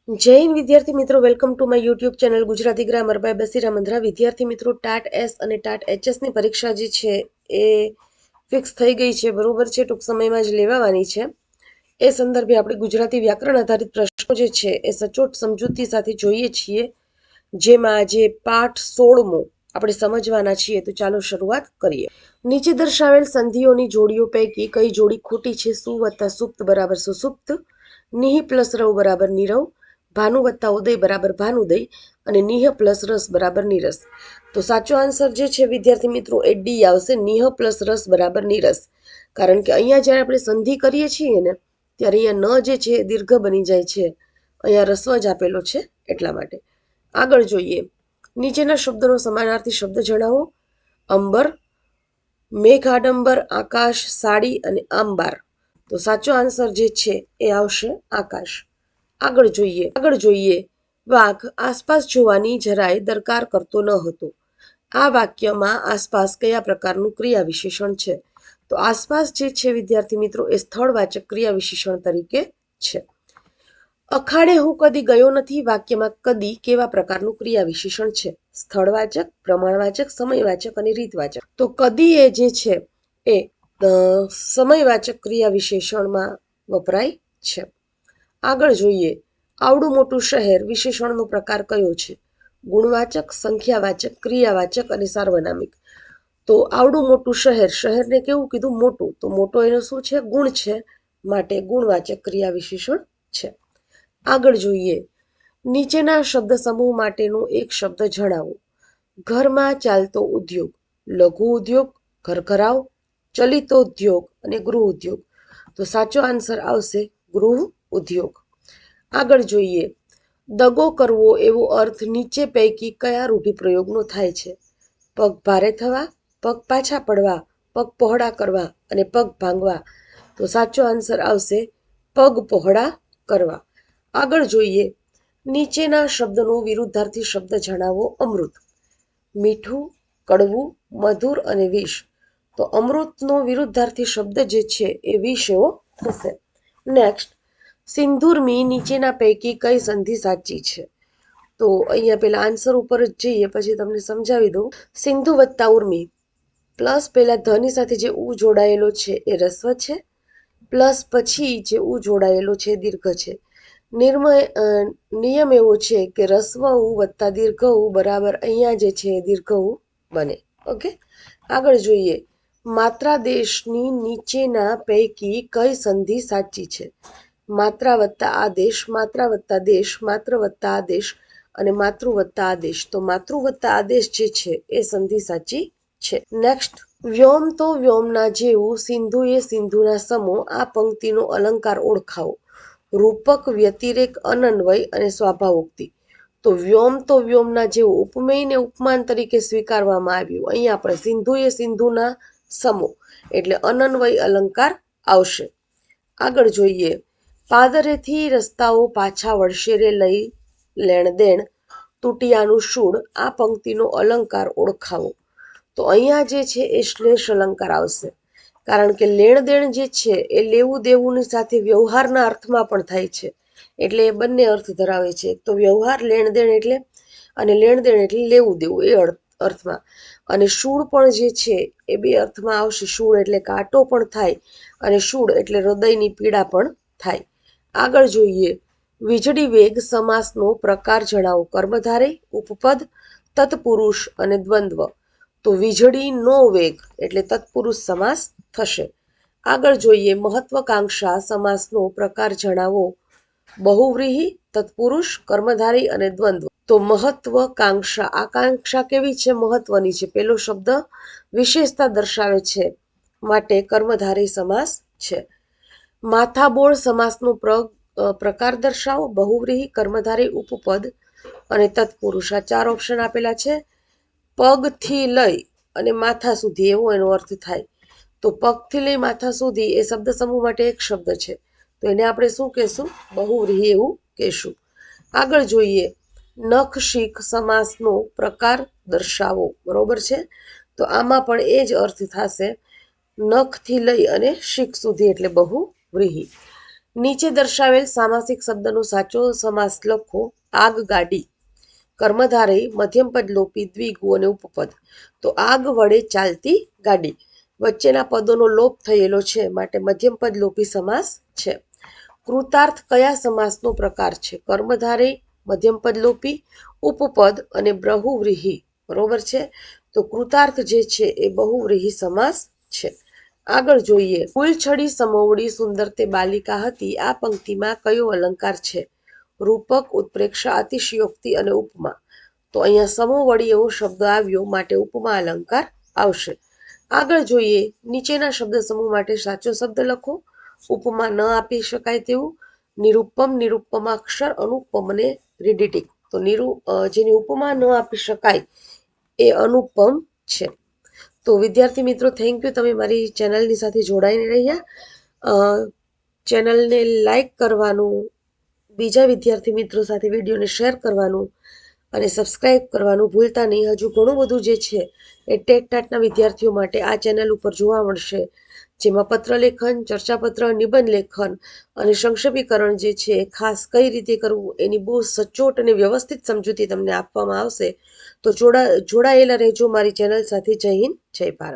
જય હિન્દ વિદ્યાર્થી મિત્રો, welcome to my YouTube channel Gujarati grammar by Basira Mandra. વિદ્યાર્થી મિત્રો, ટાટ એસ અને ટાટ એચએસની પરીક્ષા જે છે એ ફિક્સ થઈ ગઈ છે, બરોબર છે. ટૂંક સમયમાં જ લેવાવાની છે. એ સંદર્ભે આપણે ગુજરાતી વ્યાકરણ આધારિત પ્રશ્નો જે છે એ સચોટ સમજૂતી સાથે જોઈએ છીએ, જેમાં આજે પાઠ 16મો આપણે સમજવાના છીએ. તો ચાલો શરૂઆત કરીએ. નીચે દર્શાવેલ સંધિઓની જોડીઓ પૈકી કઈ જોડી ખોટી છે? સુ વત્તા સુપ્ત બરાબર સુસુપ્ત, નિહ પ્લસ રવ બરાબર નીરવ, ભાનુ વત્તા ઉદય બરાબર ભાનુદય અને નિહ પ્લસ રસ બરાબર નીરસ. તો સાચો આન્સર જે છે વિદ્યાર્થી મિત્રો એ ડી આવશે, નિહ પ્લસ રસ બરાબર નીરસ. કારણ કે અહીંયા જ્યારે આપણે સંધિ કરીએ છીએ ને ત્યારે અહીંયા ન જે છે એ દીર્ઘ બની જાય છે, અહીંયા રસ્વ જ આપેલો છે એટલા માટે. આગળ જોઈએ. નીચેના શબ્દનો સમાનાર્થી શબ્દ જણાવો. અંબર, મેઘ આડંબર, આકાશ, સાડી અને આંબાર. તો સાચો આન્સર જે છે એ આવશે આકાશ. આગળ જોઈએ. વાઘ આસપાસ જોવાની જરાય દરકાર કરતો ન હતો. આ વાક્યમાં આસપાસ કયા પ્રકારનું ક્રિયા વિશેષણ છે? તો આસપાસ જે છે વિદ્યાર્થી મિત્રો એ સ્થળવાચક ક્રિયા વિશેષણ તરીકે છે. અખાડે હું કદી ગયો નથી વાક્યમાં કદી કેવા પ્રકારનું ક્રિયા વિશેષણ છે? સ્થળવાચક, પ્રમાણવાચક, સમયવાચક અને રીતવાચક. તો કદી એ જે છે એ સમયવાચક ક્રિયા વિશેષણમાં વપરાય છે. આગળ જોઈએ. આવડું મોટું શહેર વિશેષણનો પ્રકાર કયો છે? ગુણવાચક, સંખ્યાવાચક, ક્રિયાવાચક અને સાર્વનામિક. તો આવડું મોટું શહેર, શહેરને કેવું કીધું? મોટું. તો મોટો એનો શું છે? ગુણ છે, માટે ગુણવાચક ક્રિયા વિશેષણ છે. આગળ જોઈએ. નીચેના શબ્દ સમૂહ માટેનો એક શબ્દ જણાવો. ઘરમાં ચાલતો ઉદ્યોગ, લઘુ ઉદ્યોગ, ઘરઘરાવ, ચલિતોદ્યોગ અને ગૃહ ઉદ્યોગ. તો સાચો આન્સર આવશે ગૃહ ઉદ્યોગ. આગળ જોઈએ. દગો કરવો એવો અર્થ નીચે પૈકી કયા રૂઢિપ્રયોગનો થાય છે? પગ ભારે થવા, પગ પાછા પડવા, પગ પહોળા કરવા અને પગ ભાંગવા. તો સાચો આન્સર આવશે પગ પહોળા કરવા. આગળ જોઈએ. નીચેના શબ્દનો વિરુદ્ધાર્થી શબ્દ જણાવો. અમૃત, મીઠું, કડવું, મધુર અને વિષ. તો અમૃતનો વિરુદ્ધાર્થી શબ્દ જે છે એ વિષ એવો થશે. નેક્સ્ટ. સિંધુર્મી નીચેના પૈકી કઈ સંધિ સાચી છે? તો અહીંયા પેલા આન્સર ઉપર જ જઈએ, પછી તમને સમજાવી દઉં. સિંધુ વત્તા ઉર્મી પ્લસ પેલા ધની સાથે જે ઉ જોડાયેલો છે એ રસ્વ છે, પ્લસ પછી જે ઉ જોડાયેલો છે એ દીર્ઘ છે. નિયમ એવો છે કે રસ્વ ઉ વત્તા દીર્ઘ ઉ બરાબર અહીંયા જે છે એ દીર્ઘ ઉ બને. ઓકે. આગળ જોઈએ. માત્રાદેશની નીચેના પૈકી કઈ સંધિ સાચી છે? માત્રા વત્તા આદેશ, માત્રા વત્તા દેશ, માત્ર વત્તા આદેશ અને માતૃ વત્તા આદેશ. તો માતૃ વત્તા આદેશ જે છે એ સંધિ સાચી છે. નેક્સ્ટ. વ્યોમ તો વ્યોમના જેવું, સિંધુ એ સિંધુના સમો. આ પંક્તિનો અલંકાર ઓળખાવો. રૂપક, વ્યતિરેક, અનન્વય અને સ્વાભાવોક્તિ. તો વ્યોમ તો વ્યોમના જેવું ઉપમેયને ઉપમાન તરીકે સ્વીકારવામાં આવ્યું. અહીંયા આપણે સિંધુ એ સિંધુના સમો એટલે અનન્વય અલંકાર આવશે. આગળ જોઈએ. પાદરેથી રસ્તાઓ પાછા વળશે રે લઈ લેણદેણ તૂટિયાનું શૂળ. આ પંક્તિનો અલંકાર ઓળખાવો. તો અહીંયા જે છે એ શ્લેષ અલંકાર આવશે. કારણ કે લેણદેણ જે છે એ લેવું દેવુંની સાથે વ્યવહારના અર્થમાં પણ થાય છે, એટલે એ બંને અર્થ ધરાવે છે. તો વ્યવહાર લેણદેણ એટલે, અને લેણદેણ એટલે લેવું દેવું એ અર્થમાં. અને શૂળ પણ જે છે એ બે અર્થમાં આવશે. શૂળ એટલે કાંટો પણ થાય અને શૂળ એટલે હૃદયની પીડા પણ થાય. આગળ જોઈએ. વીજળી વેગ સમાસનો પ્રકાર જણાવો. કર્મધારય, ઉપપદ, તત્પુરુષ અને દ્વંદ્વ. તો વીજળીનો વેગ એટલે તત્પુરુષ સમાસ થશે. આગળ જોઈએ. મહત્વકાંક્ષા સમાસનો પ્રકાર જણાવો. બહુવ્રીહી, તત્પુરુષ, કર્મધારય અને દ્વંદ્વ. તો મહત્વકાંક્ષા, આકાંક્ષા કેવી છે? મહત્વની છે. પેલો શબ્દ વિશેષતા દર્શાવે છે, માટે કર્મધારય સમાસ છે. માથાબોળ સમાસનો પ્રકાર દર્શાવો. બહુવ્રીહી, કર્મધારય, ઉપપદ અને તત્પુરુષ. આ ચાર ઓપ્શન આપેલા છે. પગથી લઈ અને માથા સુધી એવો એનો અર્થ થાય. તો પગથી લઈ માથા સુધી એ શબ્દ સમૂહ માટે એક શબ્દ છે, તો એને આપણે શું કહેશું? બહુવ્રીહી એવું કહેશું. આગળ જોઈએ. નખ શીખ સમાસનો પ્રકાર દર્શાવો. બરોબર છે. તો આમાં પણ એ જ અર્થ થશે. નખથી લઈ અને શીખ સુધી એટલે બહુવ્રીહી. નીચે દર્શાવેલ સામાસિક શબ્દનો સાચો સમાસ લખો. આગગાડી, કર્મધારય, મધ્યમપદ લોપી, દ્વિગુ અને ઉપપદ. તો આગ વડે ચાલતી ગાડી, વચ્ચેના પદોનો લોપ થયેલો છે માટે મધ્યમપદ લોપી સમાસ છે. કૃતાર્થ કયા સમાસનો પ્રકાર છે? કર્મધારય, મધ્યમપદ લોપી, ઉપપદ અને બહુવ્રીહી. બરોબર છે. તો કૃતાર્થ જે છે એ બહુવ્રીહી સમાસ છે. આગળ જોઈએ. ફૂલછડી સમોવડી સુંદર તે બાલિકા હતી. આ પંક્તિમાં કયો અલંકાર છે? રૂપક, ઉત્પ્રેક્ષા, અતિશયોક્તિ અને ઉપમા. તો અહીંયા સમોવડી એવો શબ્દ આવ્યો માટે ઉપમા અલંકાર આવશે. આગળ જોઈએ. નીચેના શબ્દ સમૂહ માટે સાચો શબ્દ લખો. ઉપમા ન આપી શકાય તેવું. નિરૂપમ, નિરૂપમાક્ષર, અનુપમ અને રીડિટિક. તો જેની ઉપમા ન આપી શકાય એ અનુપમ છે. તો વિદ્યાર્થી મિત્રો, થેન્ક યુ, તમે મારી ચેનલની સાથે જોડાઈને રહ્યા. ચેનલને લાઈક કરવાનું, બીજા વિદ્યાર્થી મિત્રો સાથે વિડીયોને શેર કરવાનું અને સબસ્ક્રાઈબ કરવાનું ભૂલતા નહીં. હજુ ઘણું બધું જે છે એ ટેટ ટાટના વિદ્યાર્થીઓ માટે આ ચેનલ ઉપર જોવા મળશે, જેમાં પત્રલેખન, ચર્ચાપત્ર, નિબંધ લેખન અને સંક્ષેપીકરણ જે છે એ ખાસ કઈ રીતે કરવું એની બહુ સચોટ અને વ્યવસ્થિત સમજૂતી તમને આપવામાં આવશે. તો જોડાયેલા રહેજો મારી ચેનલ સાથે. જય હિન્દ, જય ભારત.